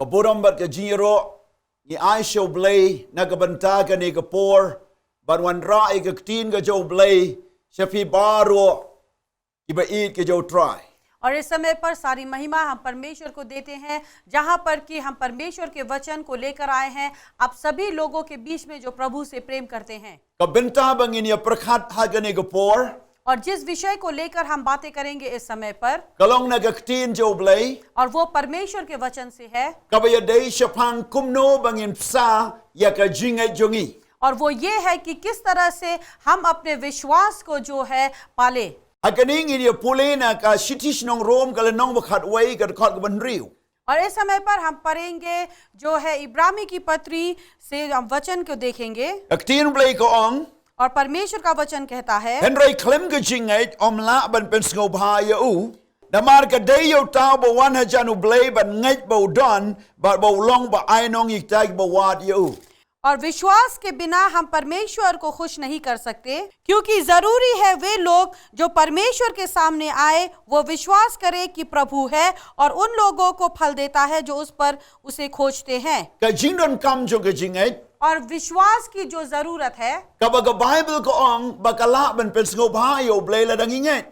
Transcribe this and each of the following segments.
Kaburambat ka jingero ni Aisha blay nagabanta ka ni kapor banwan ra'i ka tin ka jo blay shafi baro iba eat ka jo try. और इस समय पर सारी महिमा हम परमेश्वर को देते हैं, जहां पर कि हम परमेश्वर के वचन को लेकर आए हैं आप सभी लोगों के बीच में जो प्रभु से प्रेम करते हैं। Kabenta bangin ya prakhat hagani kapor और जिस विषय को लेकर हम बातें करेंगे इस समय पर, kalong nagaktin jo blay और वो परमेश्वर के वचन से है, kabaya day shapang kumno bangin psa ya ka Jingngeit jongi. और वो ये है कि किस तरह से हम अपने विश्वास को जो है पाले। Hakaning ini pulena ka shitish nong rom kala nong bakhat way ka khot ban riu. और इस समय पर हम पढ़ेंगे जो है इब्रानी की पत्री से हम वचन को देखेंगे, Aktin blay ko ong और परमेश्वर का वचन कहता है, Henry Clem ka Jingngeit omla ban pensngau bahaya u. Namar ka day yo tao ba wan hajanu blay ban ngait ba don ba long ba ai nong yiktag ba wad u. और विश्वास के बिना हम परमेश्वर को खुश नहीं कर सकते, क्योंकि जरूरी है वे लोग जो परमेश्वर के सामने आए वो विश्वास करे कि प्रभु है और उन लोगों को फल देता है जो उस पर उसे खोजते हैं। Ka jingdon kam jo ka Jingngeit और विश्वास की जो जरूरत है, ka ba ka Bible ko ong bakala ban pensngau bahaya blay la dangingait.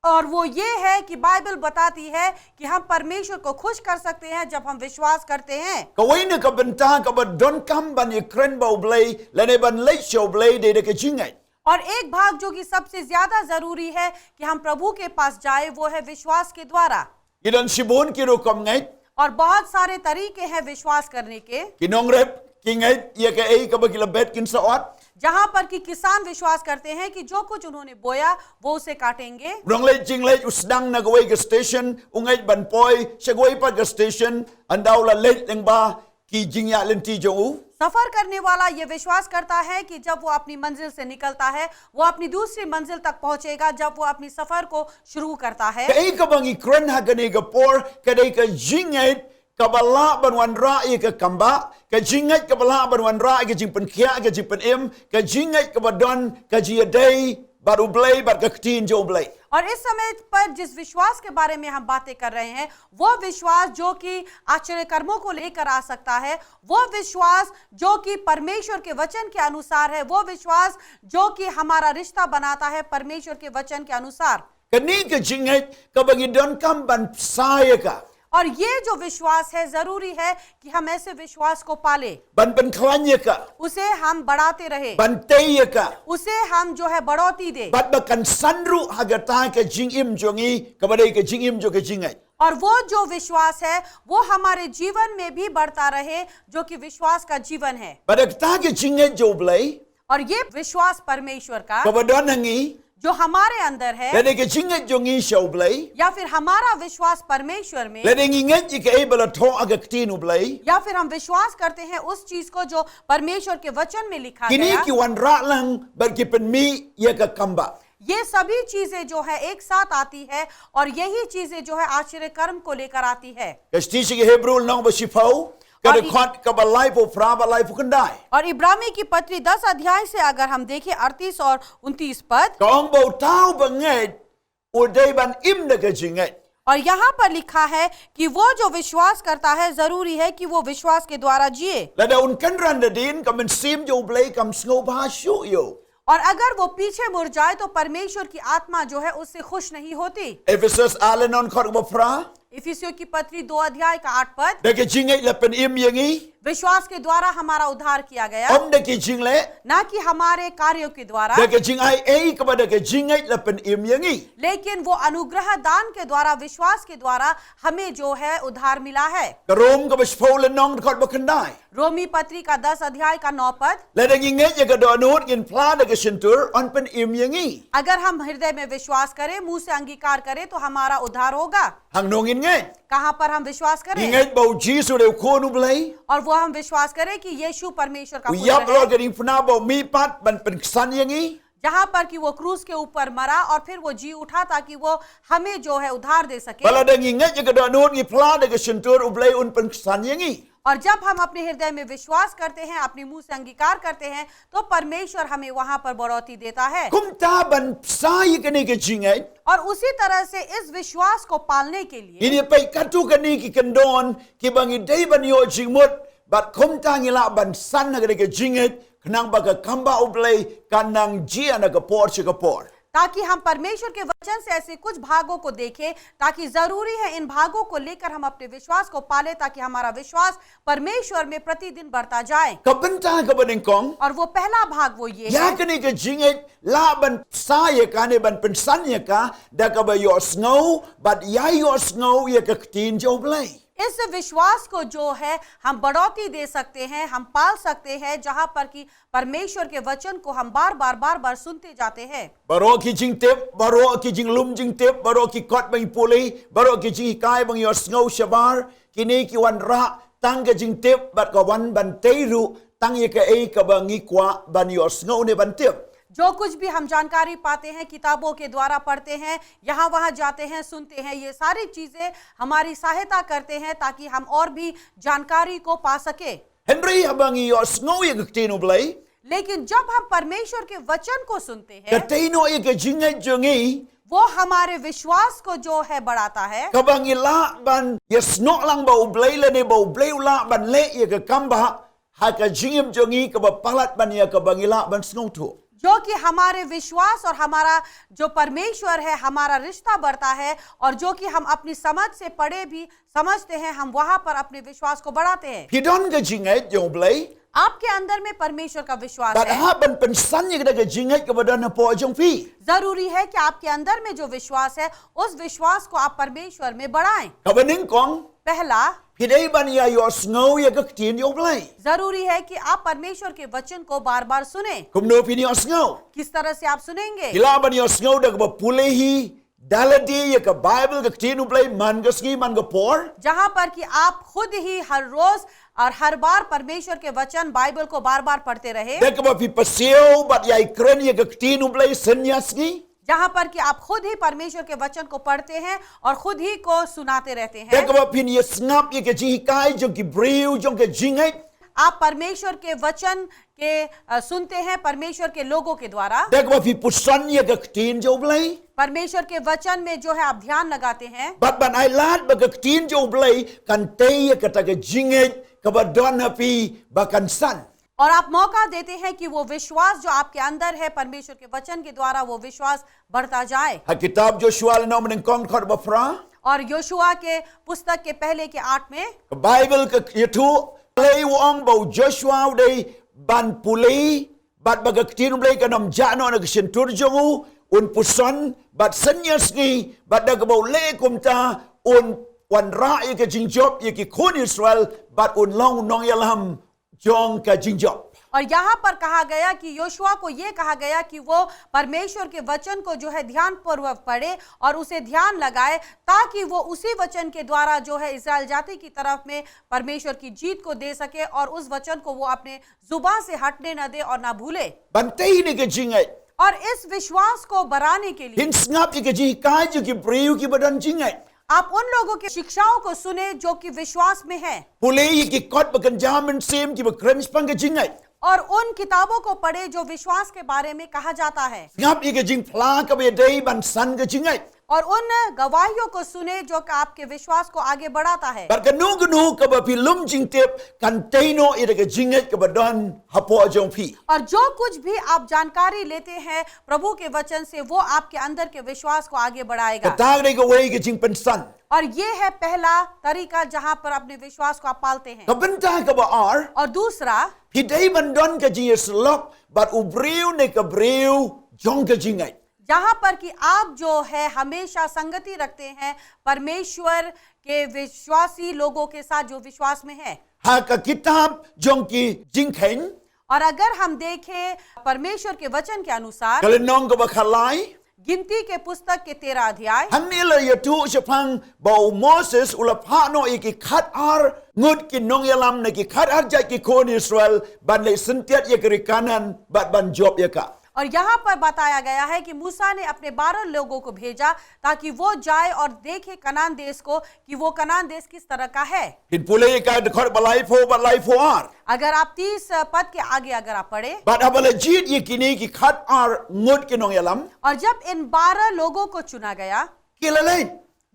और वो ये है कि बाइबल बताती है कि हम परमेश्वर को खुश कर सकते हैं जब हम विश्वास करते हैं। Kawai na ka benta ka ba don kam ban yikren ba blay la ne ban late show blay de ka Jingngeit. और एक भाग जो कि सबसे ज्यादा जरूरी है कि हम प्रभु के पास जाए वो है विश्वास के द्वारा। Idan sibon kiro kam ngait और बहुत सारे तरीके हैं विश्वास करने के, kinongrep kingait ya ka ei ka ba kilabet kin saot. जहां पर कि किसान विश्वास करते हैं कि जो कुछ उन्होंने बोया वो उसे काटेंगे। Ronglay Jingngeit usdang na gaway ka station ungait ban poy sagway pa ka station andaw la late lang ba ki jingya lenti jo u. सफर करने वाला ये विश्वास करता है कि जब वो अपनी मंजिल से निकलता है वो अपनी दूसरी मंजिल तक पहुंचेगा जब वो अपनी सफर को शुरू करता है। Ka ei ka bang ikren hagani ka por ka dei ka Jingngeit kabala ban wan ra'i ka kamba ka Jingngeit kabala ban wan ra'i ka jingpen khia ka jingpen em ka Jingngeit ka badon ka ji day baru blay bar ka tin jo blay. और इस समय पर जिस विश्वास के बारे में हम बातें कर रहे हैं वो विश्वास जो कि आश्चर्य कर्मों को लेकर आ सकता है, वो विश्वास जो कि परमेश्वर के वचन के अनुसार है, वो विश्वास जो कि हमारा रिश्ता बनाता है परमेश्वर के वचन के अनुसार। Kani ka Jingngeit ka bang don kam ban saya ka और ये जो विश्वास है जरूरी है कि हम ऐसे विश्वास को पाले, ban ban klanya ka उसे हम बढ़ाते रहे, ban taya ka उसे हम जो है बढ़ोतरी दे, bat bakan sanru hagata ka Jingim jongi ka badai ka Jingim jo ka Jingngeit. और वो जो विश्वास है वो हमारे जीवन में भी बढ़ता रहे जो कि विश्वास का जीवन है। Badagta ka Jingngeit jo blay और ये विश्वास परमेश्वर का ka badon hangi जो हमारे अंदर है lene ka Jingngeit jongi show blay या फिर हमारा विश्वास परमेश्वर में, lene nginget ji ka ei bala tho aga tin blay या फिर हम विश्वास करते हैं उस चीज को जो परमेश्वर के वचन में लिखा kini गया। ki wan ra lang bar ki pen mi ya ka kamba. ये सभी चीजें जो है एक साथ आती है और यही चीजें जो है आश्चर्य कर्म को लेकर आती है। Ka stisi ki Hebrew nong ba sifau ka de khot ka ba lai po fra ba lai po kandai और इब्रानी की पत्री 10 अध्याय से अगर हम देखें 38 और 29 पद, ka ong bo tau ba ngai o dei ban im na ka Jingngeit. और यहाँ पर लिखा है कि वो जो विश्वास करता है जरूरी है कि वो विश्वास के द्वारा जिए। La da un kan ran da din ka men sim jo blay kam snow ba shu yo. और अगर वो पीछे मुड़ जाए तो परमेश्वर की आत्मा जो है उससे खुश नहीं होती। Ephesus alenon khot ba fra इफिसियों की पत्री 2 अध्याय का 8 पद, da ka Jingngeit la pen im yangi विश्वास के द्वारा हमारा उद्धार किया गया, om da ki Jingle ना कि हमारे कार्यों के द्वारा, da ka Jingai ei ka ba da ka Jingngeit la pen im yangi. लेकिन वो अनुग्रह दान के द्वारा विश्वास के द्वारा हमें जो है उद्धार मिला है। Ka rom ka ba sfau le nong khot ba kandai रोमी पत्री का 10 अध्याय का 9 पद, la da nginget ya ka do anut gin pla da ka sentur on pen im yangi अगर हम हृदय में विश्वास करें, मुंह से अंगीकार करें तो हमारा उद्धार होगा। hang nong ngai कहां पर हम विश्वास करें? nginget ba Jisu de ko nu blay और वो हम विश्वास करें कि यीशु परमेश्वर का yap पुत्र lo है, ka ding pna ba mi pat ban pen san yangi जहां पर कि वो क्रूस के ऊपर मरा और फिर वो जी उठा ताकि वो हमें जो है उद्धार दे सके। bala da nginget ya ka do anut gi pla da ka sentur u blay un pen san yangi और जब हम अपने हृदय में विश्वास करते हैं, अपने मुंह से अंगीकार करते हैं, तो परमेश्वर हमें वहां पर बढ़ोतरी देता है। kum ta ban sai kani ke jingai और उसी तरह से इस विश्वास को पालने के लिए ini pai katu kani ki kendon ki bangi dei ban yo jingmut bat kum ta ngila ban san na ke jingai knang ba ka kamba ublei kanang jia na ka por chi ka por ताकि हम परमेश्वर के वचन से ऐसे कुछ भागों को देखें, ताकि जरूरी है इन भागों को लेकर हम अपने विश्वास को पाले, ताकि हमारा विश्वास परमेश्वर में प्रतिदिन बढ़ता जाए। kabenta ka baning kong और वो पहला भाग वो ये ya है kani ke jingai la ban sai ka ne ban pen san ya ka da ka ba yo snow bat ya yo snow ya ka tin jo blei इस विश्वास को जो है हम बढ़ोतरी दे सकते हैं, हम पाल सकते हैं, जहां पर कि परमेश्वर के वचन को हम बार बार सुनते जाते हैं। baro ki jing tep baro ki jing lum jing tep baro ki kot bang puli baro ki jing kai bang yo snow shabar kini ki wan ra tang ke jing tep bat ka wan ban teiru tang ye ka ei ka bang i kwa ban yo snow ne ban tep जो कुछ भी हम जानकारी पाते हैं, किताबों के द्वारा पढ़ते हैं, यहाँ वहाँ जाते हैं, सुनते हैं, ये सारी चीजें हमारी सहायता करते हैं ताकि हम और भी जानकारी को पा सके। henry abang yo snow ye ka tin blei लेकिन जब हम परमेश्वर के वचन को सुनते ka हैं, teino ye ka jingai jongi वो हमारे विश्वास को जो है बढ़ाता है। ka bang i la ban ye snow lang ba blei le ne ba blei la ban le ye ka kamba ha ka jingim jongi ka ba palat ban ye ka bang i la ban snow tu जो कि हमारे विश्वास और हमारा जो परमेश्वर है, हमारा रिश्ता बढ़ता है, और जो कि हम अपनी समझ से पढ़े भी समझते हैं, हम वहां पर अपने विश्वास को बढ़ाते हैं। pidon ka jingai jong blei आपके अंदर में परमेश्वर का विश्वास But है। ha ban pen san ye ka jingai ka badan na po jong pi. जरूरी है कि आपके अंदर में जो विश्वास है, उस विश्वास को आप परमेश्वर में बढ़ाएं। Ka baning kong पहला, pidai ban ya yo snow ye ka tin yo blai. जरूरी है कि आप परमेश्वर के वचन को बार बार सुने। Kumno pin yo snow. किस तरह से आप सुनेंगे? Kila ban yo snow da ka pulehi daladi ye ka Bible ka tin blai man ka ski man ka por. जहां पर कि आप खुद ही हर रोज और हर बार परमेश्वर के वचन बाइबल को बार बार पढ़ते रहे, Da ka ba pi paseo bat ya ikren ye ka tin blai senyasni. जहां पर कि आप खुद ही परमेश्वर के वचन को पढ़ते हैं और खुद ही को सुनाते रहते Da हैं। ka ba pin ye snap ye ka ji kai jong ki breu jong ka jingai. आप परमेश्वर के वचन के सुनते हैं परमेश्वर के लोगों के द्वारा। Da ka ba pi pusan ye ka tin jo blai. परमेश्वर के वचन में जो है आप ध्यान लगाते हैं, Bat ban ai lat ba ka tin jo blai kan te ye ka ta ka jingai ka ba don happy ba kan san. और आप मौका देते हैं कि वो विश्वास जो आपके अंदर है परमेश्वर के वचन के द्वारा वो विश्वास बढ़ता जाए। Ha kitab Joshua na man kong khot ba fra. और योशुआ के पुस्तक के पहले के 8 में Ka Bible ka yetu play wong ba Joshua de ban puli bat ba ka tin blai ka nam jano na ka sentur jongu un puson bat senyas ni bat da ka ba le kumta un wan ra ye ka jingjop ye ki khon Israel bat un long nong yalam jong ka jingjop. और यहाँ पर कहा गया कि Yoshua को ये कहा गया कि वो परमेश्वर के वचन को जो है ध्यान पूर्वक पढ़े और उसे ध्यान लगाए, ताकि वो उसी वचन के द्वारा जो है इस्राएल जाति की तरफ में परमेश्वर की जीत को दे सके और उस वचन को वो अपने जुबान से हटने न दे और ना भूले। Ban te ni ka jingai. और इस विश्वास को बढ़ाने के लिए Hin snap ye ka ji kai jo ki breu ki badan jingai. आप उन लोगों की शिक्षाओं को सुने जो कि विश्वास में है, Puli ye ki kot ba kan jamin sem ki ba krens pang ka jingai. और उन किताबों को पढ़े जो विश्वास के बारे में कहा जाता है, Ngap ye ka jing pla ka ba dei ban san ka jingai. और उन गवाहियों को सुने जो कि आपके विश्वास को आगे बढ़ाता है। Bar ganu ka ba pilum jing tep kan teino ira ka jinget ka ba don hapo jong pi. और जो कुछ भी आप जानकारी लेते हैं प्रभु के वचन से, वो आपके अंदर के विश्वास को आगे बढ़ाएगा। Katag re ka way ka jing pensan. और ये है पहला तरीका जहां पर अपने विश्वास को आप पालते हैं। Ka benta ka ba ar और दूसरा, pidei ban don ka jing slop bat ubreu ne ka breu jong ka jingai. जहां पर कि आप जो है हमेशा संगति रखते हैं परमेश्वर के विश्वासी लोगों के साथ जो विश्वास में है। Ha ka kitab jong ki jingkhen और अगर हम देखें परमेश्वर के वचन के अनुसार kalenong ka ba khalai गिनती के पुस्तक के 13 अध्याय, Hanila yatu sepang bau Moses ulapano iki khat ar ngut ki nong yalam na ki khat ar jai ki kon Israel ban le sentiat ye kiri kanan bat ban job ye ka. और यहाँ पर बताया गया है कि मूसा ने अपने 12 लोगों को भेजा ताकि वो जाए और देखे कनान देश को कि वो कनान देश किस तरह का है। Hin pulai ka dekat balai fo ar. अगर आप 30 पद के आगे अगर आप पढ़े, But abala jit ye kini ki khat ar ngut ki nong yalam. और जब इन 12 लोगों को चुना गया Kilalain.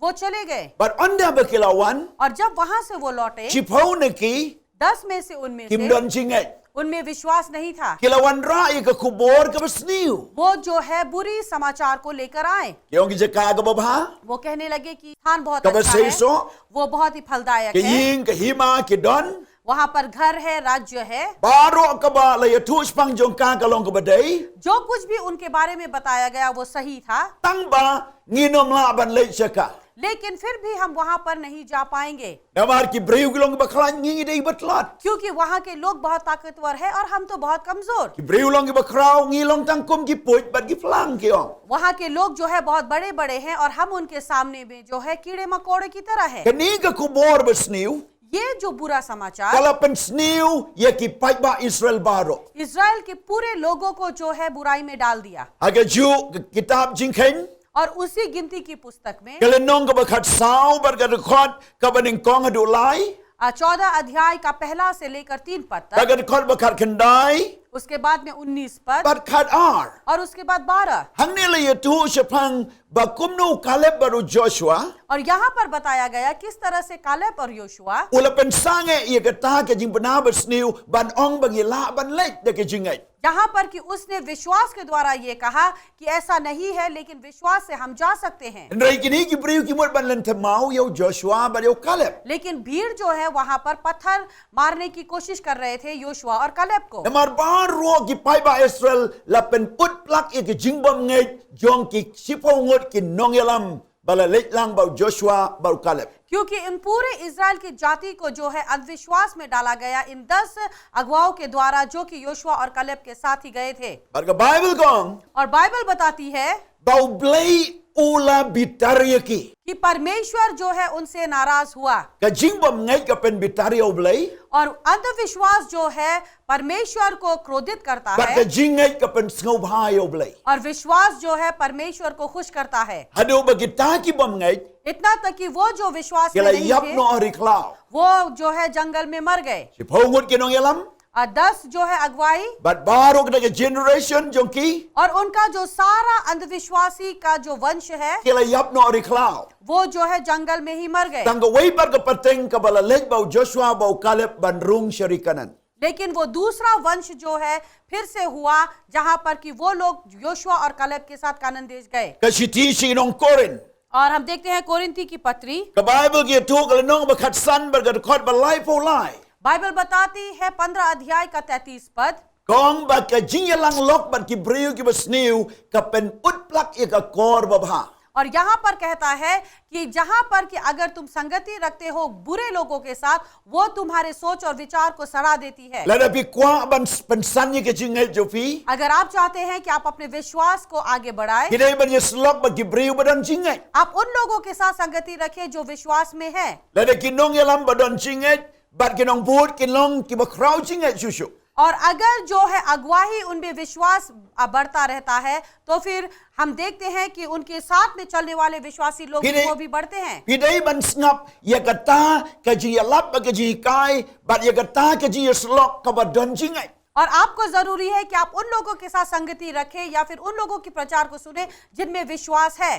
वो चले गए, But onda berkilawan. और जब वहां से वो लौटे Chipau neki 10 में से उनमें kim से don Jingngeit. उनमें विश्वास नहीं था। Kilawan ra'i ke kubur ke besniu. वो जो है बुरी समाचार को लेकर आए। Kiong ki jaka ke babha. वो कहने लगे कि स्थान बहुत Ke अच्छा है, beseiso. वो बहुत ही फलदायक Ke है, ying ke hima ke don. वहां पर घर है, राज्य है। Baro ke ba la ya tuj pang jong ka kalong ke badai. जो कुछ भी उनके बारे में बताया गया वो सही था, Tang ba nginom la ban leit chaka. लेकिन फिर भी हम वहां पर नहीं जा पाएंगे Damar ki breu kilong baklan ngi dei batlat. क्योंकि वहां के लोग बहुत ताकतवर है और हम तो बहुत कमजोर। Ki breu long ki bakrau ngi long tangkum ki puj bat ki flang ki ong. वहां के लोग जो है बहुत बड़े बड़े हैं और हम उनके सामने में जो है कीड़े मकोड़े की तरह है। Kani ke kubur besniu. ये जो बुरा समाचार Kalau pensniu ye ki pai ba Israel baro. Israel के पूरे लोगों को जो है बुराई में डाल दिया। Aga ju kitab Jingngeit. और उसी गिनती की पुस्तक में Kalau nong ke bakat sau berkat ke bening kong adu lai. 14 अध्याय का पहला से लेकर 3 पद तक, Bagat kod bakat kendai. उसके बाद में 19 पद Bakat ar. और उसके बाद 12। Hang ni la ye tu sepang ba kumno Kaleb baru Joshua. और यहाँ पर बताया गया किस तरह से कालेब और Yoshua Ula pensange ye kata ke jing benar besniu ban ong bagi la ban leit de ke Jingngeit. यहाँ पर कि उसने विश्वास के द्वारा ये कहा कि ऐसा नहीं है, लेकिन विश्वास से हम जा सकते हैं। Ndrai kini ki breu ki mot ban Nongthymmai yo Joshua ba yo Kaleb. लेकिन भीड़ जो है वहां पर पत्थर मारने की कोशिश कर रहे थे योशुआ और कालेब को। Namar baru ki pai ba Israel la pen put plak ye ke jingbom ngeit jong ki sipo ngot ki nong yalam bala leit lang ba Joshua ba Kaleb. क्योंकि इन पूरे इजराइल की जाति को जो है अंधविश्वास में डाला गया इन 10 अगुवाओं के द्वारा, जो कि योशुआ और कालेब के साथ ही गए थे। Barka Bible gong और बाइबल बताती है bau blai ula bitarya ki. कि परमेश्वर जो है उनसे नाराज हुआ, Ka jingbom ngeit ka pen bitarya blai. और अंधविश्वास जो है परमेश्वर को क्रोधित करता Barka है Jingngeit ka pen sngau bhai yo blai. और विश्वास जो है परमेश्वर को खुश करता है। Hado bagi ta ki bom ngeit इतना तक कि वो जो विश्वास में kila नहीं yap थे no oriklau. वो जो है जंगल में मर गए। Sipo ngot ki nong yalam. और 10 जो है अगुवाई But baru ke generation jong ki और उनका जो सारा अंधविश्वासी का जो वंश है kila yap no oriklau. वो जो है जंगल में ही मर गए। Tangga wei barka pateng ka bala leit bau Joshua bau Kaleb ban rung syarikanan. लेकिन वो दूसरा वंश जो है फिर से हुआ जहां पर कि वो लोग योशुआ और कालेब के साथ कानान देश गए। Ka siti si nong Korin. और हम देखते हैं कोरिन्थी की पत्री, Ka Bible ki tu kala nong bakat san barka kod balai po lai. Bible बताती है 15 अध्याय का 33 पद, Kong baka jingyalang lok bat ki breu ki basniu ka pen utplak ye ka kor babha. और यहाँ पर कहता है कि जहां पर कि अगर तुम संगति रखते हो बुरे लोगों के साथ, वो तुम्हारे सोच और विचार को सड़ा देती है। Lada pi kwa ban pensan ye ke Jingngeit jopi. अगर आप चाहते हैं कि आप अपने विश्वास को आगे बढ़ाएं, Kidai ban ye slok bat ki breu badan Jingngeit. आप उन लोगों के साथ संगति रखें जो विश्वास में है। Lada ki nong yalam badan Jingngeit bat ki nong buat ki long ki bakrau Jingngeit susu. और अगर जो है अगुवाही उनमें विश्वास बढ़ता रहता है, तो फिर हम देखते हैं कि उनके साथ में चलने वाले विश्वासी लोग Kidai- वो भी बढ़ते हैं। Pidai ban snap ye kata ka ji yalap ka ji kai bat ye kata ka ji slok ka badan Jingngeit. और आपको जरूरी है कि आप उन लोगों के साथ संगति रखें या फिर उन लोगों की प्रचार को सुने जिनमें विश्वास है।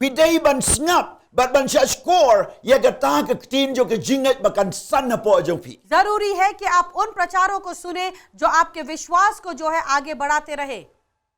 Pidai ban snap bat ban sya skor ye kata ka tin jo ke Jingngeit bakan san na po jopi. जरूरी है कि आप उन प्रचारों को सुने जो आपके विश्वास को जो है आगे बढ़ाते रहे।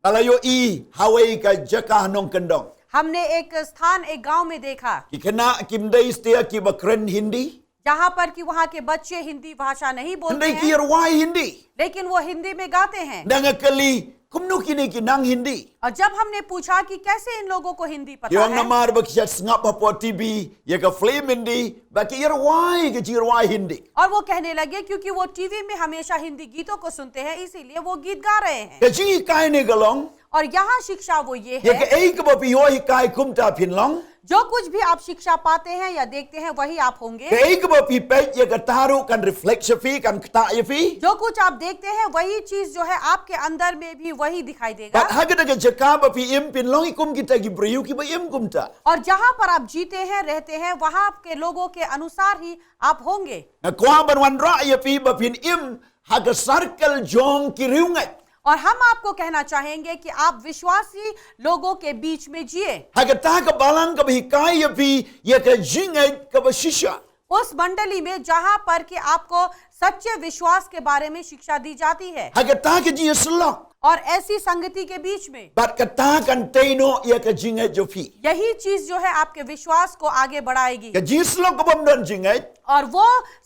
Alayo i Hawaii ka jaka nong kendong. हमने एक स्थान, एक गांव में देखा Ki kena kim dai stia ki bakren Hindi. जहां पर कि वहां के बच्चे हिंदी भाषा नहीं बोलते Ndai ki हैं, yarwai Hindi. लेकिन वो हिंदी में गाते हैं। Danga kali kumno kini ki nang Hindi. और जब हमने पूछा कि कैसे इन लोगों को हिंदी पता Yung है, namar bakya ngap pa TV ye ka flame Hindi baki yarwai ke jirwai Hindi. और वो कहने लगे क्योंकि वो टीवी में हमेशा हिंदी गीतों को सुनते हैं, इसीलिए वो गीत गा रहे हैं। Ka ji kai ne galong और यहाँ शिक्षा वो ये Ye है, ke ei ke ba pi yo hi kai kum ta phin long. जो कुछ भी आप शिक्षा पाते हैं या देखते हैं वही आप होंगे। Ke ei ke ba pi pe ye ke taru kan reflect fi kan ta ye fi. जो कुछ आप देखते हैं वही चीज जो है आपके अंदर में भी वही दिखाई देगा। But ha ke ke jaka ba pi im pin long ikum kita ki briu ki ba im kum ta. और जहाँ पर आप जीते हैं रहते हैं वहां के लोगों के अनुसार ही आप होंगे। Na kwa ban wan ra ye pi ba pin im ha ke circle jong ki riu ngai. और हम आपको कहना चाहेंगे कि आप विश्वासी लोगों के बीच में जिए। Ha ke ta ke balang ke ba hi kai ye pi ye ke Jingngeit ke ba shisha. उस मंडली में जहां पर कि आपको सच्चे विश्वास के बारे में शिक्षा दी जाती है, Ha ke ta ke ji Shillong. और ऐसी संगति के बीच में But ke ta kan teino ye ke Jingngeit jo fi. यही चीज जो है आपके विश्वास को आगे बढ़ाएगी। Ke ji Shillong ke bom dan Jingngeit. और वो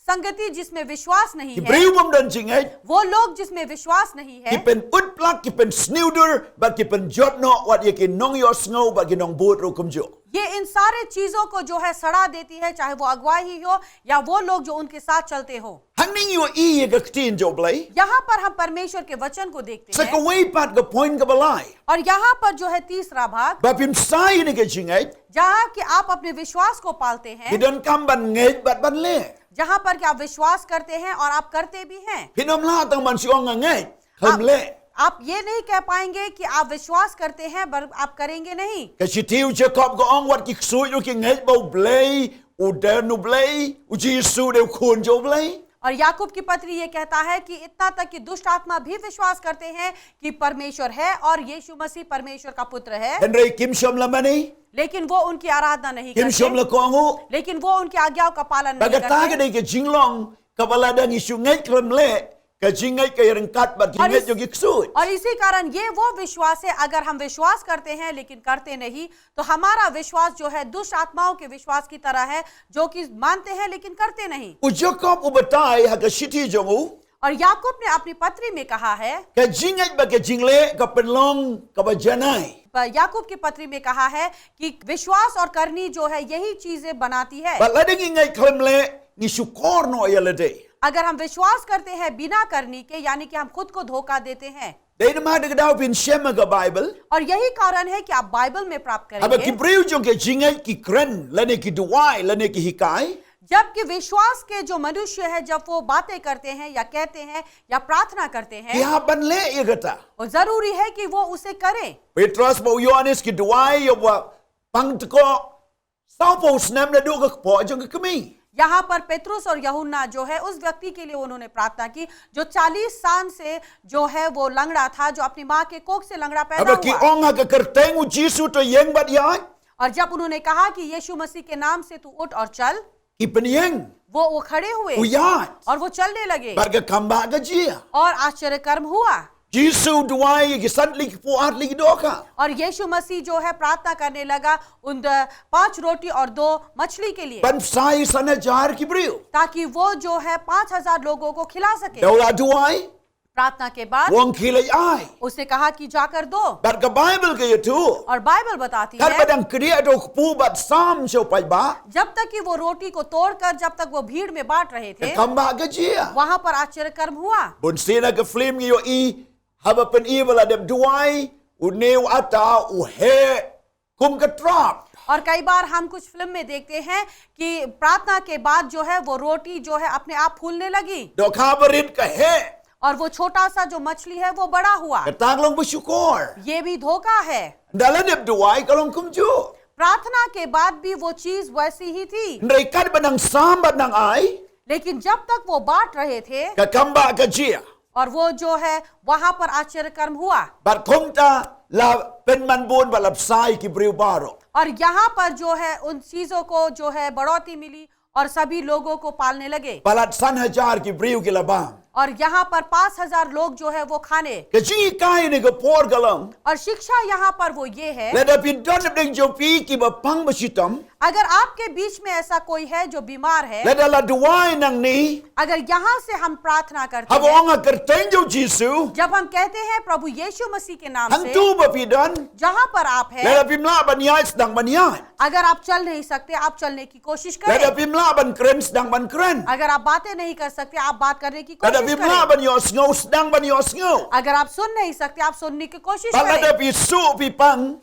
संगति जिसमें विश्वास नहीं Ki है, briu bom dan Jingngeit. वो लोग जिसमें विश्वास नहीं Ki है, pen utplak ki pen snilder but ki pen jotno wat ye ki nong yo snow but ki nong boot ro kum jo. ये इन सारे चीजों को जो है सड़ा देती है, चाहे वो अगुवाई ही हो या वो लोग जो उनके साथ चलते हो। Hang ning yo I ye ke tin jo blai. यहाँ पर हम परमेश्वर के वचन को देखते Sa हैं, ke wei pat ke point ke balai. और यहाँ पर जो है तीसरा भाग, Ba pim sai ni ke Jingngeit. जहाँ कि आप अपने विश्वास को पालते Ki हैं, don kam ban ngeit bat ban le. जहाँ पर कि आप विश्वास करते हैं और आप करते भी हैं। Pinom la tang man siong ngeit. Kham le. आप ये नहीं कह पाएंगे कि आप विश्वास करते हैं पर आप करेंगे नहीं। Ke si tiu Jacob go ong wat ki sui yo ki ngeit bau blai. U der nu blai. U Jesu de khun jo blai. और याकूब की पत्री ये कहता है कि इतना तक कि दुष्ट आत्मा भी विश्वास करते हैं कि परमेश्वर है और यीशु मसीह परमेश्वर का पुत्र है, Henry kim shom la mani. लेकिन वो उनकी आराधना नहीं Kim shom la करते, kongu. लेकिन वो उनकी आज्ञाओं का पालन नहीं Baga ta ke करते। dei ke Jinglong ke bala dang isu ngeit klem le. Ke Jingngeit ke rengkat bat ki और ngeit इस- jo ki sui. और इसी कारण ये वो विश्वास है, अगर हम विश्वास करते हैं लेकिन करते नहीं तो हमारा विश्वास जो है दुष्ट आत्माओं के विश्वास की तरह है, जो कि मानते हैं लेकिन करते नहीं। U Jacob u batai ha ke siti jongu. और याकूब ने अपनी पत्री में कहा है, Ke Jingngeit ba ke jingle ke penlong ke ba janai. याकूब की पत्री में कहा है कि विश्वास और करनी जो है यही चीजें बनाती है। Ba la dang ngeit klem le ni sukor no ya le dei. अगर हम विश्वास करते हैं बिना करनी के, यानी कि हम खुद को धोखा देते हैं, Dei ma de dau pin shema ke Bible. और यही कारण है कि आप बाइबल में प्राप्त Aba ki करेंगे। briu jo ke Jingngeit ki kren la ne ki duai la ne ki hikai. जबकि विश्वास के जो मनुष्य है जब वो बातें करते हैं या कहते हैं या प्रार्थना करते Ki हैं, ha ban le ye kata. और जरूरी है कि वो उसे करें। Petrus ba Yohanes ki duai yo ba pang teko sau po snam la do ke po jo ke kemi. यहाँ पर पेतरुस और यूहन्ना जो है उस व्यक्ति के लिए उन्होंने प्रार्थना की जो 40 साल से जो है वो लंगड़ा था, जो अपनी माँ के कोख से लंगड़ा पैदा Aba ki हुआ। ong ha ke kerteng u Jesu to yeng bat ya. और जब उन्होंने कहा कि यीशु मसीह के नाम से तू उठ और चल, Ki penyeng वो खड़े हुए u ya. और वो चलने लगे Bar ke kamba ke jia. और आश्चर्य कर्म हुआ। Jesu duai ki sant li ki puat li ki doka. और यीशु मसीह जो है प्रार्थना करने लगा उन 5 रोटी और 2 मछली के लिए, Ban sai sana jar ki briu. ताकि वो जो है 5000 लोगों को खिला सके। Daula duai प्रार्थना के बाद wong ki ai. उसने कहा कि जाकर दो, Bar ke Bible ke ye tu. और बाइबल बताती Kan है badang kriya do pu bat sam so pai ba. जब तक कि वो रोटी को तोड़कर जब तक वो भीड़ में बांट रहे थे, Kamba ke jia. वहां पर आश्चर्य कर्म हुआ। Bun sina ke film yo I haba pen I bala dem duai u neu ata u he kum ke trap. और कई बार हम कुछ फिल्म में देखते हैं कि प्रार्थना के बाद जो है वो रोटी जो है अपने आप फूलने लगी Do kabarit ke he. और वो छोटा सा जो मछली है वो बड़ा हुआ। Ke taglong bersyukur. ये भी धोखा है। Dalam dem duai kalong kum ju. प्रार्थना के बाद भी वो चीज वैसी ही थी, Ndai badang sam bat nang ai. लेकिन जब तक वो बांट रहे थे Ke kamba ke jia. और वो जो है वहां पर आश्चर्य कर्म हुआ। Bat kumta la pen man bun balap sai ki briu baro. और यहाँ पर जो है उन चीजों को जो है बढ़ोतरी मिली और सभी लोगों को पालने लगे। Balat san hajar ki briu ki labam. और यहाँ पर 5000 लोग जो है वो खाने। Ke jingi kai ni ke por galang. और शिक्षा यहाँ पर वो ये है, Le da pin don deng jopi ki ba pang basitam. अगर आपके बीच में ऐसा कोई है जो बीमार है, Le da la duai nang ni. अगर यहाँ से हम प्रार्थना करते Haba हैं, onga kerteng jo Jesu. जब हम कहते हैं प्रभु यीशु मसीह के नाम Hang से, tu ba pidan. जहाँ पर आप Le हैं, da pimla ban yai sedang ban yai. अगर आप चल नहीं सकते आप चलने की कोशिश Le da करें, pimla ban kren sedang ban kren. अगर आप बातें नहीं कर सकते आप बात करने की Le da Bala कोशिश vimla करें। ban yo sngo sedang ban yo sngo. अगर आप सुन नहीं सकते, आप सुनने की कोशिश Bala करें। da pi su pi pang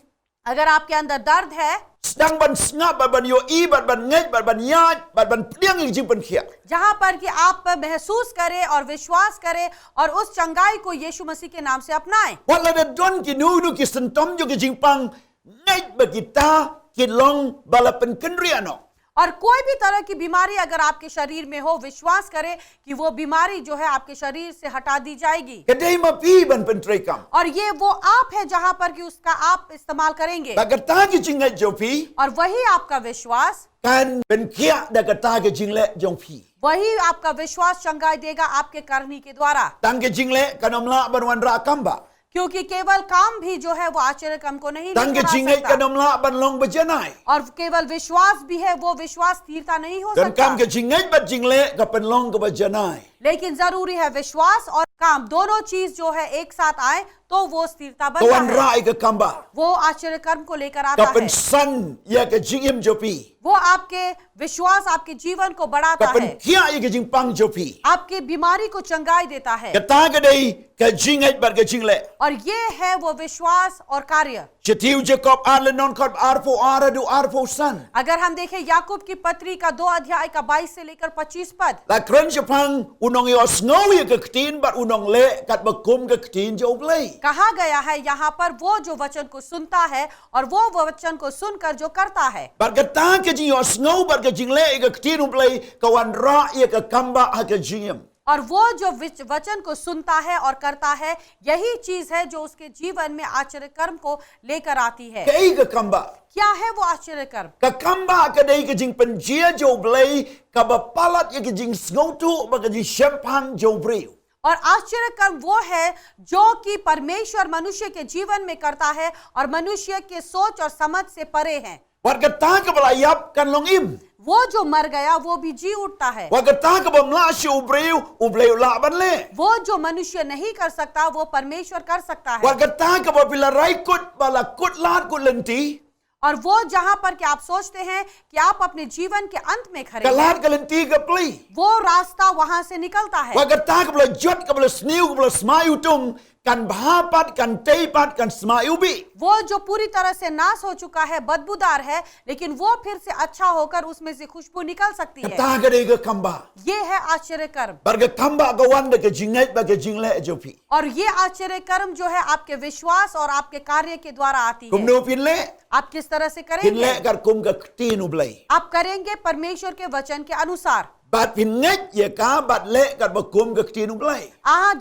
अगर आपके अंदर दर्द है, sedang ban snga ban yo I ban ngai ban yat ban pliang jing ban khia. जहां पर कि आप महसूस करें और विश्वास करें और उस चंगाई को यीशु मसीह के नाम से अपनाएं। Wala da don ki nu ki sentom jo ki jing pang ngai ba kita ki long bala pen kendriano. और कोई भी तरह की बीमारी अगर आपके शरीर में हो, विश्वास करें कि वो बीमारी जो है आपके शरीर से हटा दी जाएगी। Kadai ma pi ban pen trekam. और ये वो आप है जहां पर कि उसका आप इस्तेमाल करेंगे, Ba kata ki jingai jo pi और वही आपका विश्वास, kan pen khia da kata ki jingle jong pi. वही आपका विश्वास चंगाई देगा आपके करनी के द्वारा। Tang ki jingle kanomla ban wan ra kamba. क्योंकि केवल काम भी जो है वो आश्चर्य काम को नहीं Tang ki लेकर आ jingai सकता, kanomla ban long bajanai. और केवल विश्वास भी है, वो विश्वास स्थिरता नहीं हो Dan kam सकता। ki jingai bat jingle ka pen long ka bajanai. लेकिन जरूरी है विश्वास और काम दोनों चीज जो है एक साथ आए तो वो स्थिरता बनता Kawan है। rai ka kamba. वो आश्चर्य कर्म को लेकर आता Ka pen है। san ya ka jingim jo pi. वो आपके विश्वास आपके जीवन को बढ़ाता Ka है, pen khia ya ka jing pang jo pi. आपकी बीमारी को चंगाई देता है। Kata ka dai ka jingai bat ka jingle. और ये है वो विश्वास और कार्य। Chetiu Jacob arle non kor arfo aradu arfo san. अगर हम देखें याकूब की पत्री का 2 अध्याय का 22 से लेकर 25 पद, La kren Japan unong yo snow ya ka ktin bat unong le kat bakum ka ktin jo blai. कहा गया है यहाँ पर वो जो वचन को सुनता है और वो वचन को सुनकर जो करता है। Bar kata ka jing yo snow bar ka jing le ka ktin blai kawan ra ya ka kamba ha ka jingim. और वो जो वचन को सुनता है और करता है, यही चीज है जो उसके जीवन में आश्चर्य कर्म को लेकर आती है। Kai ka kamba. क्या है वो आश्चर्य कर्म? Ka kamba ka dai ka jing penjia jo blai ka ba palat ya ka jing snow tu ba ka jing champagne jo breu. और आश्चर्य कर्म वो है जो कि परमेश्वर मनुष्य के जीवन में करता है और मनुष्य के सोच और समझ से परे है। War kata ka bala yap kan long im. वो जो मर गया वो भी जी उठता है। War kata ka ba mla shi ubreu la ban le. वो जो मनुष्य नहीं कर सकता वो परमेश्वर कर सकता है। War kata ka ba pila rai kut bala kut lat kut lenti. और वो जहां पर कि आप सोचते हैं कि आप अपने जीवन के अंत में खड़े हैं, Kalat ka lenti ka pli. वो रास्ता वहां से निकलता है। War kata ka bala jot ka bala sniu ka bala smayu tung kan bhapat kan teipat kan smayu bi. वो जो पूरी तरह से नाश हो चुका है, बदबूदार है, लेकिन वो फिर से अच्छा होकर उसमें से खुशबू निकल सकती है। Kata ka dai ka kamba. ये है आश्चर्य कर्म। Bar ka kamba ka wan da ka jingai ba ka jingle jo pi. और ये आश्चर्य कर्म जो है आपके विश्वास और आपके कार्य के द्वारा आती है। Kumno pin le. आप किस तरह से Pin करेंगे? le kar kum ka ktin ublai. आप करेंगे परमेश्वर के वचन के अनुसार। Bat pin ngai ya ka bat le kar ba kum ka ktin ublai.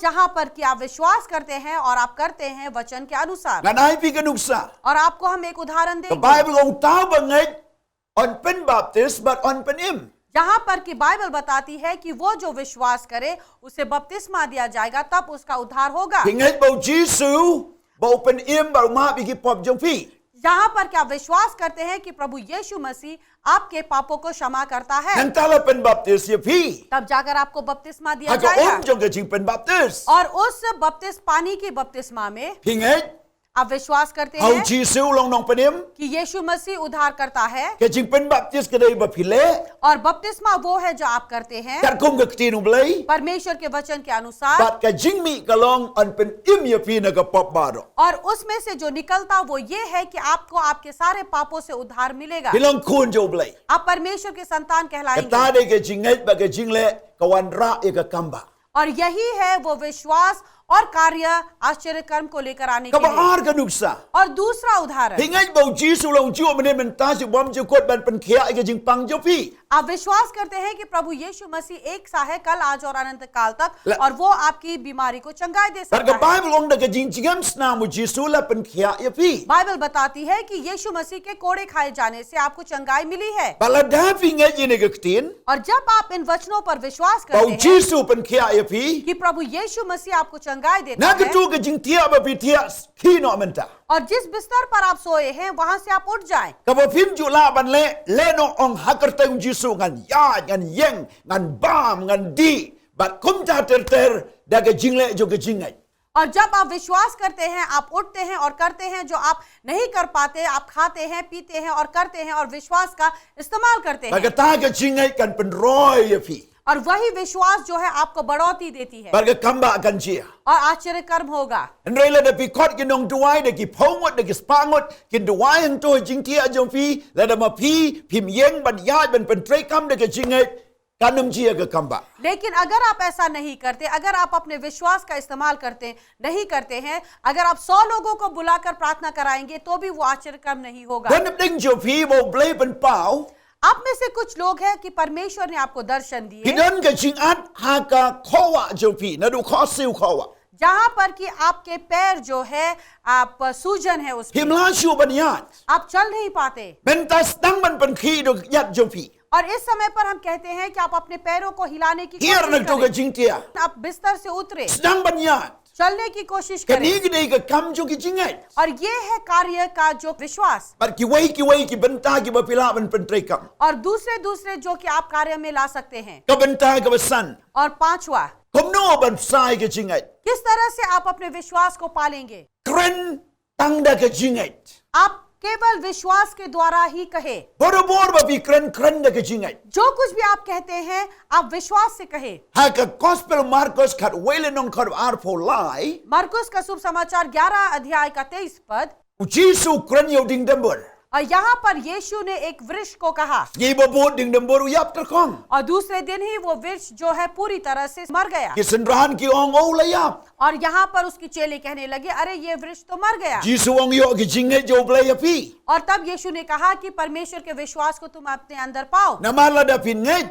जहां पर कि आप विश्वास करते हैं और आप करते हैं वचन के अनुसार। Nganai pi ka nuksa. और आपको हम एक उदाहरण The देंगे Bible ong tao ba ngai on pen baptist but on pen im. जहां पर कि बाइबल बताती है कि वो जो विश्वास करे उसे बपतिस्मा दिया जाएगा, तब उसका उद्धार होगा। Hingai bau Jisu bau pen im bau ma bi ki pop jong pi. जहां पर क्या विश्वास करते हैं कि प्रभु यीशु मसीह आपके पापों को क्षमा करता है, Nantala pen baptist ya pi. तब जाकर आपको बपतिस्मा दिया Haka जाएगा। om jong ka jing pen baptist. और उस पानी की बपतिस्मा में Hingai आप विश्वास करते hau हैं Jisu long nong pen im कि यीशु मसीह उद्धार करता है। ka jing pen baptist ka dai ba pile और बपतिस्मा वो है जो आप करते हैं kar kum ka ktin ublai. परमेश्वर के वचन के अनुसार, Bat ka jing mi ka long on pen im ya pi na ka pop baro. और उसमें से जो निकलता वो ये है कि आपको आपके सारे पापों से उद्धार मिलेगा। Hilong kun jo ublai. आप परमेश्वर के संतान कहलाएंगे। Kata dai ka jingai ba ka jingle kawan ra ya ka kamba. और यही है वो विश्वास और कार्य आश्चर्य कर्म को लेकर आने के लिए। Kabaar ka nuksa. और दूसरा उदाहरण, Hingai bau Jisu long jiu mene men ta si bom jo kot ban pen khia ka jing pang jo pi. आप विश्वास करते हैं कि प्रभु यीशु मसीह एक सा है कल आज और अनंत काल तक, ल- और वो आपकी बीमारी को चंगाई दे Bar ka सकता है। Bible ong da ka jing jingam sna mu Jisu la pen khia ya pi. Bible बताती है कि यीशु मसीह के कोड़े खाए जाने से आपको चंगाई मिली है। Bala da pi ngai ye ne ka ktin. और जब आप इन वचनों पर विश्वास Bau करते हैं Jisu pen khia ya pi. कि प्रभु यीशु मसीह आपको चंगाई देता Na है, ka tu ka jing tia ba pi tia ki no menta. और जिस बिस्तर पर आप सोए हैं वहां से आप उठ जाएं, Ka ba pin ju la ban le no ong hakar ta ung Jisu ngan ya ngan yeng ngan bam ngan di. Bat kum ta ter da ka jingle jo ka jingai. और जब आप विश्वास करते हैं आप उठते हैं और करते हैं जो आप नहीं कर पाते, आप खाते हैं, पीते हैं और करते हैं और विश्वास का इस्तेमाल करते हैं। Bar ka ta ka jingai kan pen roy ya pi. और वही विश्वास जो है आपको बढ़ोतरी देती है Barga kamba akan cia. और आश्चर्य कर्म होगा Andrei la da pikot ki Nongthymmai da ki pongot da ki spangot ki duai hang to jingtia jong pi la da ma pi phim yeng ban yai ban pen trei kam da ki Jingngeit kanam cia ka kamba. लेकिन अगर आप ऐसा नहीं करते, अगर आप अपने विश्वास का इस्तेमाल नहीं करते हैं, अगर आप 100 लोगों को बुलाकर प्रार्थना कराएंगे तो भी वो आश्चर्य कर्म नहीं होगा। Dan ding jo pi bo blei pen pau आप में से कुछ लोग हैं कि परमेश्वर ने आपको दर्शन ki दिए dan ka jingat ha ka khowa jo pi na du kho siu khowa. जहां पर कि आपके पैर जो है आप सूजन है उसमें, Phim la shu ban yat. आप चल नहीं पाते। Bentas dang ban pen khi do yat jo pi. और इस समय पर हम कहते हैं कि आप अपने पैरों को हिलाने की Hier कोशिश nak to ka करें, jingtia. आप बिस्तर से उतरे, Dang ban yat. चलने की कोशिश Ka करें। ni ki dei ka kam jo ki Jingngeit. और ये है कार्य का जो विश्वास, Bar ki wai ki benta ki ba pila ban pen trei kam. और दूसरे जो कि आप कार्य में ला सकते हैं। Ka benta ka basan. और पांचवा, Kumno ban sai ki Jingngeit. किस तरह से आप अपने विश्वास को पालेंगे? Kren tang da ki Jingngeit. आप केवल विश्वास के द्वारा ही कहे, Bor ba pi kren da ki Jingngeit. जो कुछ भी आप कहते हैं आप विश्वास से कहे। Ha ka gospel Marcos khat wele nong khat arpo lai. मरकुस का शुभ समाचार 11 अध्याय का 23 पद, Jisu kren yo ding dembor. और यहाँ पर यीशु ने एक वृक्ष को कहा Gi ba bo ding dembor uyap terkong. और दूसरे दिन ही वो वृक्ष जो है पूरी तरह से मर गया। Ki sendrahan ki ong o layap. और यहाँ पर उसकी चेले कहने लगे, अरे ये वृक्ष तो मर गया। Jisu ong yo ki Jingngeit jo blei api. और तब यीशु ने कहा कि परमेश्वर के विश्वास को तुम अपने अंदर पाओ, Namala da pin ngeit.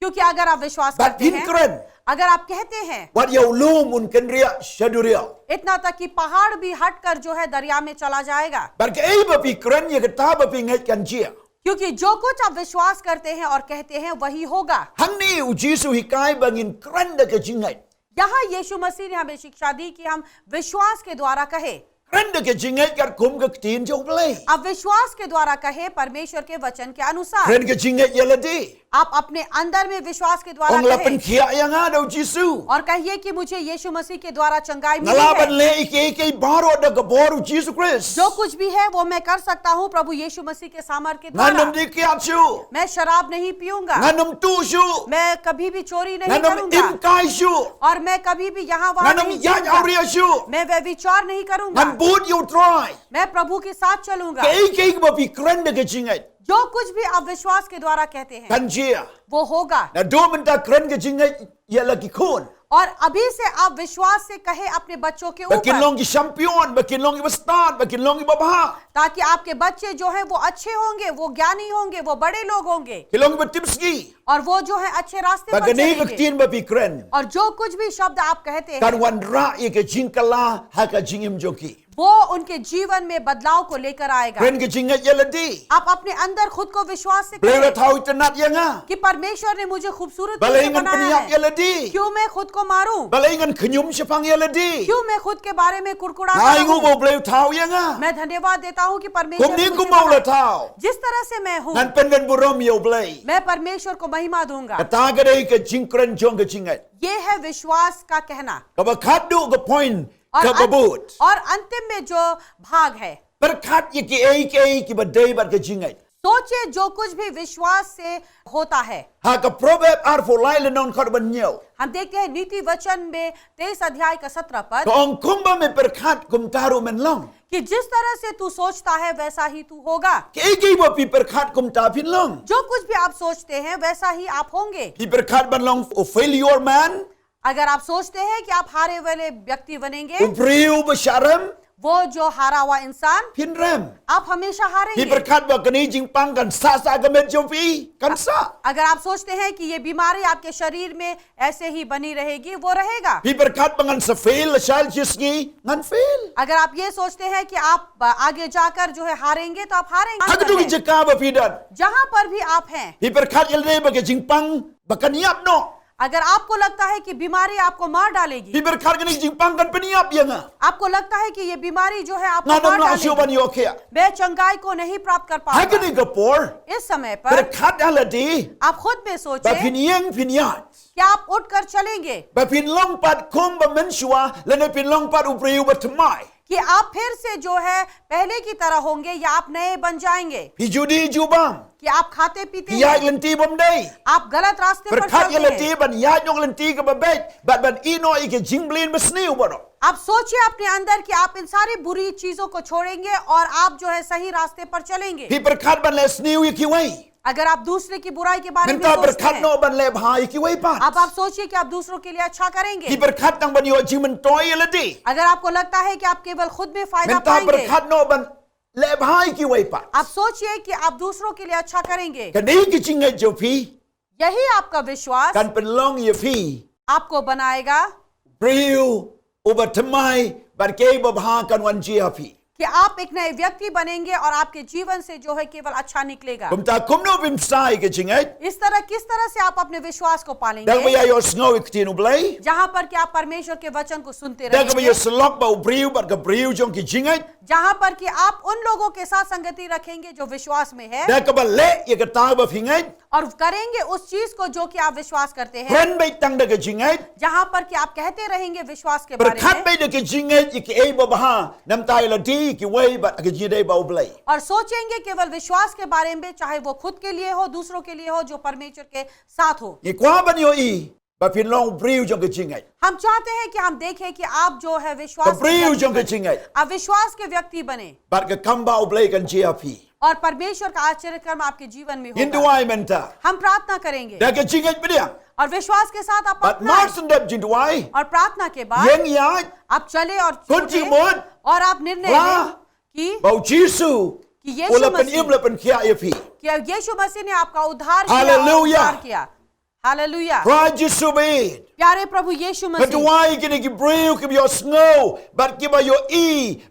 क्योंकि अगर आप विश्वास Bat करते pin हैं, kren. अगर आप कहते हैं, Wat yo lu mun ken ria shaduria. इतना तक कि पहाड़ भी हटकर जो है दरिया में चला जाएगा। Bar ka ei ba pi kren ye ka ta ba pi ngeit kan jia. क्योंकि जो कुछ आप विश्वास करते हैं और कहते हैं वही होगा। Hang ni u Jisu hikai bangin kren da ki Jingngeit. यहाँ यीशु मसीह ने हमें शिक्षा दी कि हम विश्वास के द्वारा कहे, Kren da ki Jingngeit kat kum ka tin jo blei. अब विश्वास के द्वारा कहे परमेश्वर के वचन के अनुसार। Kren ka Jingngeit ye ladi. आप अपने अंदर में विश्वास के द्वारा Ong la pen कहे khia yang ada Jisu. और कहिए कि मुझे यीशु मसीह के द्वारा चंगाई मिली Ngalaban है। le ike baro da ka boru Jisu Christ. जो कुछ भी है वो मैं कर सकता हूँ प्रभु यीशु मसीह के सामर्थ के द्वारा। Nganam dikiat shu. मैं शराब नहीं पीऊंगा, Nganam tu shu. मैं कभी भी चोरी नहीं Nganam करूंगा, imkai shu. और मैं कभी भी यहाँ वहाँ Nganam नहीं yaj जाऊंगा, auria shu. मैं व्यभिचार नहीं करूंगा, Ngan bud you try. मैं प्रभु के साथ चलूंगा। Ke ba pi kren da ki Jingngeit. जो कुछ भी आप विश्वास के द्वारा कहते हैं Kan jia. वो होगा। Na do menta kren ki Jingngeit ye lagi kun. और अभी से आप विश्वास से कहे अपने बच्चों के Bakin ऊपर, long ki champion, bakin long ki bastard, bakin long ki babha. ताकि आपके बच्चे जो है वो अच्छे होंगे, वो ज्ञानी होंगे, वो बड़े लोग होंगे, Kilong ki batipski. और वो जो है अच्छे रास्ते पर Bagani ka चलेंगे। tin ba pi kren. और जो कुछ भी शब्द आप कहते हैं Kan wan ra ye ka jingkala ha ka jingim joki. वो उनके जीवन में बदलाव को लेकर आएगा। Kren ki Jingngeit ye ladi. आप अपने अंदर खुद को विश्वास से Blei la करें thau itanat ye nga. कि परमेश्वर ने मुझे खूबसूरत Balai कैसे ngan बनाया peniap ye है, ladi. क्यों मैं खुद को मारूं, Balai ngan kenyum sepang ye ladi. क्यों मैं खुद के बारे में कुड़कुड़ाता Hai ngu रहूं। bo blei thau ye nga. मैं धन्यवाद देता हूं कि परमेश्वर Kum ने ni मुझे ku mau la बनाया। thau. जिस तरह से मैं हूं Ngan pen ngan burom ye blei. मैं परमेश्वर को महिमा दूंगा। Kata ka dei ka jingkren jong ka Jingngeit. ये है विश्वास का कहना। Ka ba khadu ka point और ka babut. और अंतिम में जो भाग है, Berkat ye ki ba dei ba ka Jingngeit. सोचिए जो कुछ भी विश्वास से होता है। Ha ka proverb arfo lai le non khat ban nyau. हम देखते हैं नीति वचन में 23 अध्याय का 17 पद, Ka ong kumba me berkat kum taru men long. कि जिस तरह से तू सोचता है वैसा ही तू होगा। Ki ba pi berkat kum ta pin long. जो कुछ भी आप सोचते हैं वैसा ही आप होंगे। Pi berkat ban long o failure man. अगर आप सोचते हैं कि आप हारे वाले व्यक्ति बनेंगे, Upriu besharam. वो जो हारा हुआ इंसान, Pin rem. आप हमेशा Pi हारेंगे। berkat ba kani jingpang kan sa ka met jopi. Kan sa. अगर आप सोचते हैं कि ये बीमारी आपके शरीर में ऐसे ही बनी रहेगी, वो रहेगा। Pi berkat bangan sa fail shal jisgi ngan fail. अगर आप ये सोचते हैं कि आप आगे जाकर जो है हारेंगे, तो आप Hagdu ki हारेंगे। jaka ba pidan. जहां पर भी आप हैं, Pi berkat yel ba ke jingpang bakaniap no. अगर आपको लगता है कि बीमारी आपको मार डालेगी, Pi berkat kani jingpang kan peniap ye nga. आपको लगता है कि ये बीमारी जो है आपको Nganam मार la asyo ban डालेगी, yo kya. मैं चंगाई को नहीं प्राप्त कर पाऊंगा। Hagani ka por. इस समय पर Berkat aladi. आप खुद में Ba सोचें pin yeng pin yat. कि आप उठकर चलेंगे, Ba pin long pat kum ba mensua lene pin long pat upriu ba temai. कि आप फिर से जो है पहले की तरह होंगे या आप नए बन जाएंगे, พี่อยู่ดีอยู่บ้าง कि आप खाते पीते พี่ย้าย हैं, ลันตีบ่ได้ आप गलत रास्ते ประ पर คัดยาลัน चलते ตี हैं। บันย้ายยกลันตีกับบ่เบ็ดบัดอีน้อยก็จิงบลีนบ่สนิวบ่ดอก आप सोचिए अपने अंदर कि आप इन सारी बुरी चीजों को छोड़ेंगे और आप जो है सही रास्ते पर चलेंगे। พี่ประคัดบันแลสนิวอีกกี่ไว้ अगर आप दूसरे की बुराई के बारे มัน में ตาประ सोचते คัด हैं, โนบันแลพาอีกกี่ไว้ปา अब आप सोचिए कि आप दूसरों के लिए अच्छा करेंगे। พี่ประคัดตังบันโยจิงมันตอยละดิ अगर आपको लगता है कि आप केवल खुद में มั फायदा นตาประ पाएंगे, คัดโนบันแลพาอีกกี่ไว้ปา आप सोचिए कि आप दूसरों के लिए अच्छा करेंगे। กันนี้ก็จริงไงเจ้าพี่ यही आपका विश्वास กันเป็นลองเยพี่ आपको बनाएगा ปลิวอุบัติไมบัดเกยบพากันวันเจียพี่ कि आप एक नए व्यक्ति बनेंगे और आपके जीवन से जो है केवल अच्छा निकलेगा। ผมตาคุมโนบิมไซก็จริงไง इस तरह किस तरह से आप अपने विश्वास को ดังไป पालेंगे, ยอสโนอีกทีนุบเลย जहां पर कि आप परमेश्वर के वचन को सुनते ดังไปย रहेंगे, สล็อกเบาปลิวบัดกับปลิวจงกี่จริงไง जहां पर कि आप उन लोगों के साथ संगति रखेंगे जो विश्वास में है ดังกับเละยกตาบ่พิงไง और करेंगे उस चीज को जो कि आप विश्वास करते เร हैं, นไปตังดังกับจริงไง जहां पर कि आप कहते रहेंगे विश्वास के ประ बारे คัด में ไปดังกับจริงไงอีกเอยบพาน้ำตาละดีกี่ไว้บัดก็จีได้เบาเลย और सोचेंगे केवल विश्वास के बारे में, चाहे वो खुद के लिए हो, दूसरों के लिए हो, जो परमेश्वर के साथ हो। อีกความบันโยอีบัดพินลองปลิวจงกับจริงไง हम चाहते हैं कि हम देखें कि आप जो है กับ विश्वास ปลิว के จงกับจริงไง आप विश्वास के व्यक्ति बने บัดกับคำเบาเลยกันเจียพี่ और परमेश्वर का आश्चर्य कर्म आपके जीवन में ยินดี होगा। ไว้มันตา हम प्रार्थना करेंगे ดังกับจริงไงไปเดียง और विश्वास के साथ आप บัดมาร์ अपनाएं สันเด็บจินดีไว้ और प्रार्थना के เยัง बाद ยาก आप चले और कुछ सोचें जीवन और आप निर्णय वाह। लें कि เบาจีสู कि โอละ यीशु เป็นอิ่ม मसीह ละเป็นเขียพี่ कि यीशु मसीह ने आपका उद्धार किया और हालेलुया। उद्धार किया। हालेलुया। พระเยซูเบิด प्यारे प्रभु यीशु มันจะ मसीह, ไว้กินกิบริวกิบยอสโง่บัดกิบยออี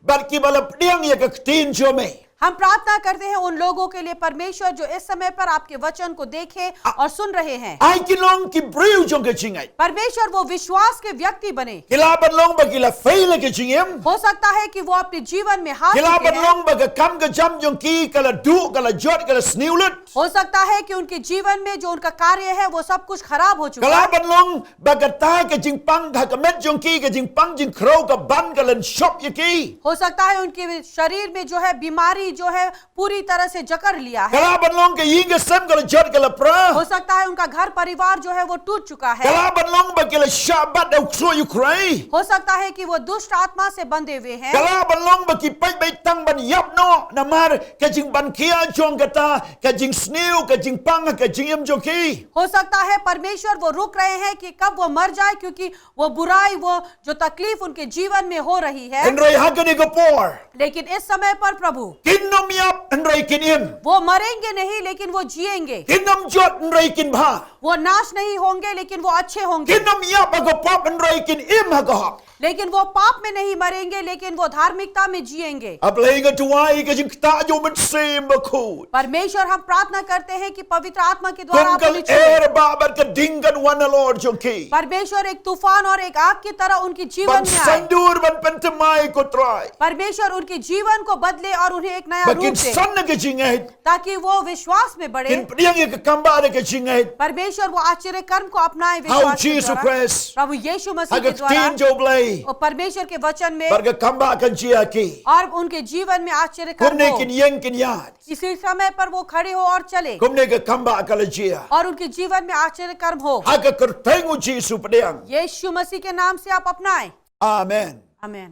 บัดกิบละเปียงยากตีนชัวเม हम प्रार्थना करते हैं उन लोगों के लिए परमेश्वर जो इस समय पर आपके वचन को देखे और सुन रहे हैं। ไอ้กิลองกิบริวจงกับจริงไง परमेश्वर वो विश्वास के व्यक्ति बने। กิลาบันลองบักกิลาเฟยละกับจริงเอ็ม हो सकता है कि वो अपने जीवन में हार กิลา चुके บันลอง हैं। บักกำกับจำจงกีกละดุกละจอดกละสนิวลุด हो सकता है कि उनके जीवन में जो उनका कार्य है वो सब कुछ खराब हो ก चुका ลา है। บันลองบักกตากับจริงปังกับเม็ดจงกีกับจริงปังจริงโครกับบันกับลันชอบยากี हो सकता है उनके शरीर में जो है बीमारी जो है पूरी तरह से जकड़ लिया ก है। ลาบันลองกับยิงกับซ้ำกับละจอดกับละปรา हो सकता है उनका घर परिवार जो है वो टूट चुका ก है। ลาบันลองบักกิลาชาบัดเอาครัวอยู่ใคร हो सकता है कि वो दुष्ट आत्मा से बंधे हुए हैं। กลาบันลองบักกิไปตั้งบันยับโนนามารกับจริงบันเคียจงกตากับจริงสนิวกับจริงปังกับจริงยมจงกี हो सकता है परमेश्वर वो रुक रहे हैं कि कब वो मर जाए, क्योंकि वो बुराई, वो जो तकलीफ उनके जीवन में हो रही है। เห็นไรฮักกันอีกปอร์ लेकिन इस समय पर प्रभु กินนมยับเห็นไรกินอิ่ม वो मरेंगे नहीं लेकिन वो जिएंगे। กินนมจดเห็นไรกินผ้า वो नाश नहीं होंगे लेकिन वो अच्छे กิ होंगे। นนมยับก็ป๊อปเห็นไรกินอิ่มฮักก็ लेकिन वो पाप में नहीं मरेंगे लेकिन वो धार्मिकता में जिएंगे। อับเลยก็จะไว้ก็จิงตาอยู่มันเซมบคูด परमेश्वर हम प्रार्थना करते हैं कि पवित्र आत्मा के กุ द्वारा ม आप กัล उन्हें เอ छुएं। ร์บาบัดก็ดิ่งกันวันละลอร์จงกี परमेश्वर एक तूफान और एक आग की तरह उनके บั जीवन น में สัน आए। ดูรบันเป็นทำไมก็ตราย परमेश्वर उनके जीवन को बदले और उन्हें एक नया บักกิน रूप दे, สันก็จริงไง ताकि वो विश्वास में กิน बढ़े। เรียงก็คำบ้าก็จริงไง परमेश्वर वो आश्चर्य कर्म को अपनाए How विश्वास के Jesus द्वारा। Christ प्रभु यीशु मसीह ฮัก के ก็ตีน द्वारा โจบเลย और परमेश्वर के वचन में บัดก็คำบ้ากันเชียกี और उनके जीवन में आश्चर्य กุม कर्म เนี่ย हो। กินเยังกินยาด इसी समय पर वो खड़े हो और चले กุมเนี่ยก็คำบ้ากันละเชีย और उनके जीवन में आश्चर्य कर्म हो। ฮักก็กระเทงอุจีสุปเดียง यीशु मसीह के नाम से आप अपनाएं। อาเมน आमीन।